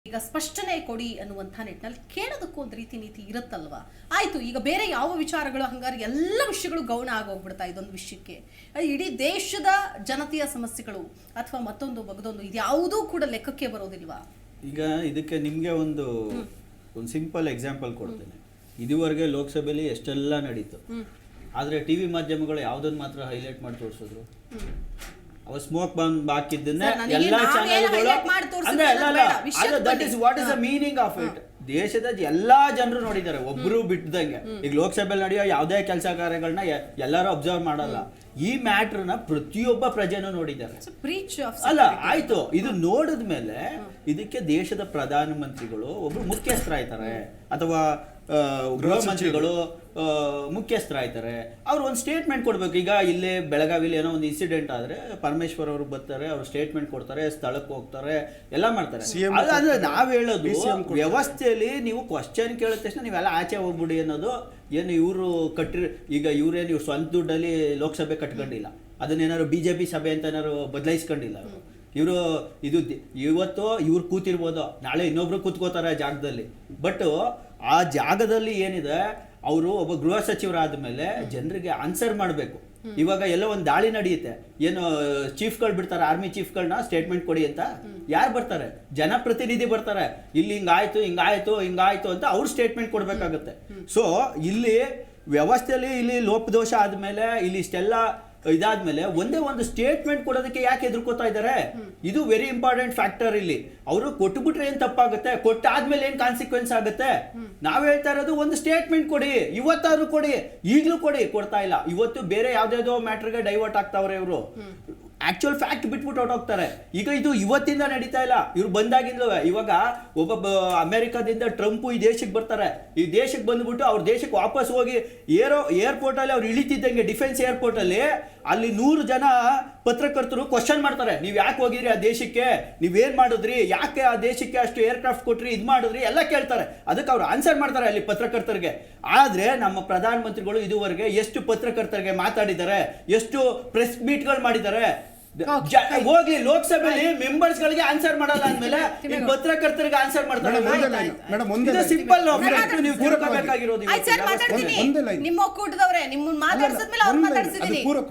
ಈಗ ಸ್ಪಷ್ಟನೆ ಕೊಡಿ ಅನ್ನುವಂಥ ನಿಟ್ಟಿನಲ್ಲಿ ಕೇಳೋದಕ್ಕೂ ಒಂದು ರೀತಿ ನೀತಿ ಇರುತ್ತಲ್ವಾ? ಆಯ್ತು, ಈಗ ಬೇರೆ ಯಾವ ವಿಚಾರಗಳು ಹಂಗಾರೆ ಎಲ್ಲ ವಿಷಯಗಳು ಗೌಣ ಆಗೋಗ್ಬಿಡ್ತಾ ಇದೊಂದು ವಿಷಯಕ್ಕೆ. ಇಡೀ ದೇಶದ ಜನತೆಯ ಸಮಸ್ಯೆಗಳು ಅಥವಾ ಮತ್ತೊಂದು ಮಗದೊಂದು ಇದ್ಯಾವುದೂ ಕೂಡ ಲೆಕ್ಕಕ್ಕೆ ಬರೋದಿಲ್ವಾ? ಈಗ ಇದಕ್ಕೆ ನಿಮಗೆ ಒಂದು ಸಿಂಪಲ್ ಎಕ್ಸಾಂಪಲ್ ಕೊಡ್ತೇನೆ. ಇದುವರೆಗೆ ಲೋಕಸಭೆಯಲ್ಲಿ ಎಷ್ಟೆಲ್ಲ ನಡೀತು, ಆದರೆ ಟಿವಿ ಮಾಧ್ಯಮಗಳು ಯಾವುದನ್ನು ಮಾತ್ರ ಹೈಲೈಟ್ ಮಾಡಿ ತೋರಿಸಿದ್ರು. ಅವ ಸ್ಮೋಕ್ ಬಾಂಬ್ ಹಾಕಿದ್ದನ್ನೇ ಎಲ್ಲಾ ಚಾನೆಲ್ಗಳು that is what is the meaning of it. ದೇಶದ ಎಲ್ಲಾ ಜನರು ನೋಡಿದ್ದಾರೆ, ಒಬ್ರು ಬಿಟ್ಟದಂಗೆ. ಈಗ ಲೋಕಸಭೆಯಲ್ಲಿ ನಡೆಯೋ ಯಾವುದೇ ಕೆಲಸ ಕಾರ್ಯಗಳನ್ನ ಎಲ್ಲರೂ ಅಬ್ಸರ್ವ್ ಮಾಡಲ್ಲ. ಈ ಮ್ಯಾಟ್ರನ್ನ ಪ್ರತಿಯೊಬ್ಬ ಪ್ರಜೆನೂ ನೋಡಿದ್ದಾರೆ. ಅಲ್ಲ, ಆಯ್ತು, ಇದು ನೋಡಿದ್ಮೇಲೆ ಇದಕ್ಕೆ ದೇಶದ ಪ್ರಧಾನಮಂತ್ರಿಗಳು ಒಬ್ರು ಮುಖ್ಯಸ್ಥರಾಯ್ತಾರೆ ಅಥವಾ ಗೃಹ ಮಂತ್ರಿಗಳು ಮುಖ್ಯಸ್ಥರಾಯ್ತಾರೆ. ಅವ್ರು ಒಂದು ಸ್ಟೇಟ್ಮೆಂಟ್ ಕೊಡ್ಬೇಕು. ಈಗ ಇಲ್ಲೇ ಬೆಳಗಾವಿಲಿ ಏನೋ ಒಂದು ಇನ್ಸಿಡೆಂಟ್ ಆದ್ರೆ ಪರಮೇಶ್ವರ್ ಅವರು ಬರ್ತಾರೆ, ಅವ್ರು ಸ್ಟೇಟ್ಮೆಂಟ್ ಕೊಡ್ತಾರೆ, ಸ್ಥಳಕ್ಕೆ ಹೋಗ್ತಾರೆ, ಎಲ್ಲ ಮಾಡ್ತಾರೆ. ಅದಂದ್ರೆ ನಾವ್ ಹೇಳೋದು, ವ್ಯವಸ್ಥೆಯಲ್ಲಿ ನೀವು ಕ್ವಶನ್ ಕೇಳಿದ ತಕ್ಷಣ ನೀವೆಲ್ಲ ಆಚೆ ಹೋಗ್ಬಿಡಿ ಅನ್ನೋದು. ಏನು ಇವರು ಈಗ ಇವ್ರು ಸ್ವಂತ ದುಡ್ಡಲ್ಲಿ ಲೋಕಸಭೆ ಕಟ್ಕೊಂಡಿಲ್ಲ, ಅದನ್ನೇನಾದ್ರು ಬಿಜೆಪಿ ಸಭೆ ಅಂತ ಏನಾದ್ರು ಬದಲಾಯಿಸ್ಕೊಂಡಿಲ್ಲ. ಇವರು ಇವತ್ತು ಇವ್ರು ಕೂತಿರ್ಬೋದು, ನಾಳೆ ಇನ್ನೊಬ್ರು ಕೂತ್ಕೋತಾರೆ ಆ ಜಾಗದಲ್ಲಿ. ಬಟ್ ಆ ಜಾಗದಲ್ಲಿ ಏನಿದೆ, ಅವರು ಒಬ್ಬ ಗೃಹ ಸಚಿವರಾದ ಮೇಲೆ ಜನರಿಗೆ ಆನ್ಸರ್ ಮಾಡಬೇಕು. ಇವಾಗ ಎಲ್ಲೋ ಒಂದು ದಾಳಿ ನಡೆಯುತ್ತೆ, ಏನು ಚೀಫ್ಗಳು ಬಿಡ್ತಾರೆ, ಆರ್ಮಿ ಚೀಫ್ಗಳನ್ನ ಸ್ಟೇಟ್ಮೆಂಟ್ ಕೊಡಿ ಅಂತ. ಯಾರು ಬರ್ತಾರೆ? ಜನಪ್ರತಿನಿಧಿ ಬರ್ತಾರೆ. ಇಲ್ಲಿ ಹಿಂಗಾಯ್ತು ಅಂತ ಅವ್ರು ಸ್ಟೇಟ್ಮೆಂಟ್ ಕೊಡ್ಬೇಕಾಗತ್ತೆ. ಸೊ ಇಲ್ಲಿ ವ್ಯವಸ್ಥೆಯಲ್ಲಿ ಇಲ್ಲಿ ಲೋಪದೋಷ ಆದ್ಮೇಲೆ, ಇಲ್ಲಿ ಇಷ್ಟೆಲ್ಲ ಇದಾದ್ಮೇಲೆ ಒಂದೇ ಒಂದು ಸ್ಟೇಟ್ಮೆಂಟ್ ಕೊಡೋದಕ್ಕೆ ಯಾಕೆ ಎದುರ್ಕೋತಾ ಇದ್ದಾರೆ? ಇದು ವೆರಿ ಇಂಪಾರ್ಟೆಂಟ್ ಫ್ಯಾಕ್ಟರ್. ಇಲ್ಲಿ ಅವರು ಕೊಟ್ಟುಬಿಟ್ರೆ ಏನ್ ತಪ್ಪಾಗುತ್ತೆ? ಕೊಟ್ಟಾದ್ಮೇಲೆ ಏನ್ ಕಾನ್ಸಿಕ್ವೆನ್ಸ್ ಆಗುತ್ತೆ? ನಾವ್ ಹೇಳ್ತಾ ಇರೋದು ಒಂದು ಸ್ಟೇಟ್ಮೆಂಟ್ ಕೊಡಿ, ಇವತ್ತಾದ್ರೂ ಕೊಡಿ. ಈಗ್ಲೂ ಕೊಡ್ತಾ ಇಲ್ಲ. ಇವತ್ತು ಬೇರೆ ಯಾವ್ದಾವ್ದೋ ಮ್ಯಾಟರ್ಗೆ ಡೈವರ್ಟ್ ಆಗ್ತಾವ್ರೆ ಇವರು. ಆಕ್ಚುಯಲ್ ಫ್ಯಾಕ್ಟ್ ಬಿಟ್ಬಿಟ್ಟು ಹೊರಟೋಗ್ತಾರೆ. ಈಗ ಇದು ಇವತ್ತಿಂದ ನಡೀತಾ ಇಲ್ಲ, ಇವ್ರು ಬಂದಾಗಿಂದ. ಇವಾಗ ಒಬ್ಬ ಅಮೆರಿಕಾದಿಂದ ಟ್ರಂಪ್ ಈ ದೇಶಕ್ಕೆ ಬರ್ತಾರೆ. ಈ ದೇಶಕ್ಕೆ ಬಂದ್ಬಿಟ್ಟು ಅವ್ರ ದೇಶಕ್ಕೆ ವಾಪಸ್ ಹೋಗಿ ಏರ್ಪೋರ್ಟ್ ಅಲ್ಲಿ ಅವ್ರು ಇಳಿತಿದ್ದಂಗೆ, ಡಿಫೆನ್ಸ್ ಏರ್ಪೋರ್ಟ್ ಅಲ್ಲಿ ಅಲ್ಲಿ 100 ಜನ ಪತ್ರಕರ್ತರು ಕ್ವಶನ್ ಮಾಡ್ತಾರೆ. ನೀವ್ ಯಾಕೆ ಹೋಗಿದ್ರಿ ಆ ದೇಶಕ್ಕೆ? ನೀವೇನ್ ಮಾಡಿದ್ರಿ? ಯಾಕೆ ಆ ದೇಶಕ್ಕೆ ಅಷ್ಟು ಏರ್ಕ್ರಾಫ್ಟ್ ಕೊಟ್ರಿ? ಇದು ಮಾಡಿದ್ರಿ? ಎಲ್ಲ ಕೇಳ್ತಾರೆ. ಅದಕ್ಕೆ ಅವ್ರು ಆನ್ಸರ್ ಮಾಡ್ತಾರೆ ಅಲ್ಲಿ ಪತ್ರಕರ್ತರಿಗೆ. ಆದ್ರೆ ನಮ್ಮ ಪ್ರಧಾನಮಂತ್ರಿಗಳು ಇದುವರೆಗೆ ಎಷ್ಟು ಪತ್ರಕರ್ತರಿಗೆ ಮಾತಾಡಿದ್ದಾರೆ, ಎಷ್ಟು ಪ್ರೆಸ್ ಮೀಟ್ಗಳು ಮಾಡಿದ್ದಾರೆ? ಹೋಗ್ಲಿ, ಲೋಕಸಭೆಯಲ್ಲಿ ಮೆಂಬರ್ಸ್ ಗಳಿಗೆ ಆನ್ಸರ್ ಮಾಡಲ್ಲ ಅಂದ್ಮೇಲೆ ಪತ್ರಕರ್ತರಿಗೆ ಆನ್ಸರ್ ಮಾಡ್ತಾರೆ. ಸಿಂಪಲ್ ನೀವು ಕೂರಬೇಕಾಗಿರೋದು. ನಿಮ್ಮ ಒಕ್ಕೂಟದವ್ರೆ ನಿಮ್ಮನ್ನ ಮಾತಾಡ್ಸಿದ್ಮೇಲೆ ಅವ್ರು ಮಾತಾಡ್ಸಿದೀನಿ.